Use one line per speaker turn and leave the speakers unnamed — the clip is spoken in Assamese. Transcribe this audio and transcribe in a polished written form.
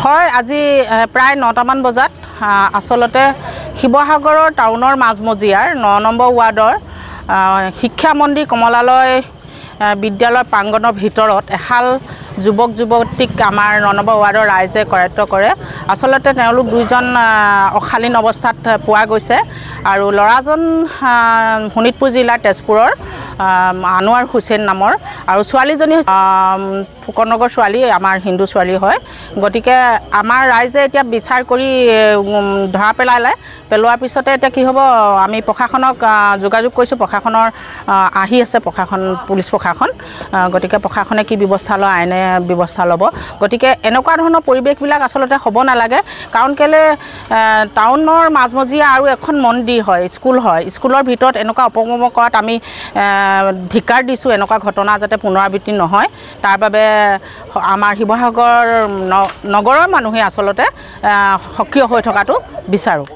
হয় আজি প্ৰায় ৯টামান বজাত আসলতে শিৱসাগৰৰ টাউনৰ মাজমজিয়াৰ ৯ নম্বৰ ৱাৰ্ডৰ শিক্ষা মন্দিৰ কমলালয় বিদ্যালয় প্ৰাংগণৰ ভিতৰত এহাল যুৱক যুৱতীক আমাৰ ৯ নম্বৰ ৱাৰ্ডৰ ৰাইজে কৰায়ত্ব কৰে। আসলতে তেওঁলোক দুইজন অশালীন অৱস্থাত পোৱা গৈছে আৰু ল'ৰাজন শোণিতপুৰ জিলাৰ তেজপুৰৰ আনোৱাৰ হুছেইন নামৰ আৰু ছোৱালীজনী ফুকনগৰ ছোৱালী আমাৰ হিন্দু ছোৱালী হয়। গতিকে আমাৰ ৰাইজে এতিয়া বিচাৰ কৰি ধৰা পেলোৱাৰ পিছতে এতিয়া কি হ'ব, আমি প্ৰশাসনক যোগাযোগ কৰিছোঁ। প্ৰশাসনৰ আহি আছে পুলিচ প্ৰশাসন। গতিকে প্ৰশাসনে কি ব্যৱস্থা লয়, আইনে ব্যৱস্থা ল'ব। গতিকে এনেকুৱা ধৰণৰ পৰিৱেশবিলাক আচলতে হ'ব নালাগে। কাৰণ কেলে টাউনৰ মাজমজিয়া আৰু এখন মন্দিৰ হয়, স্কুল হয়, স্কুলৰ ভিতৰত এনেকুৱা অপকৰ্ম কৰাত আমি ধিক্কাৰ দিছোঁ। এনেকুৱা ঘটনা যাতে পুনৰাবৃত্তি নহয়, তাৰ বাবে আমাৰ শিৱসাগৰ নগৰৰ মানুহে আচলতে সক্ৰিয় হৈ থকাটো বিচাৰোঁ।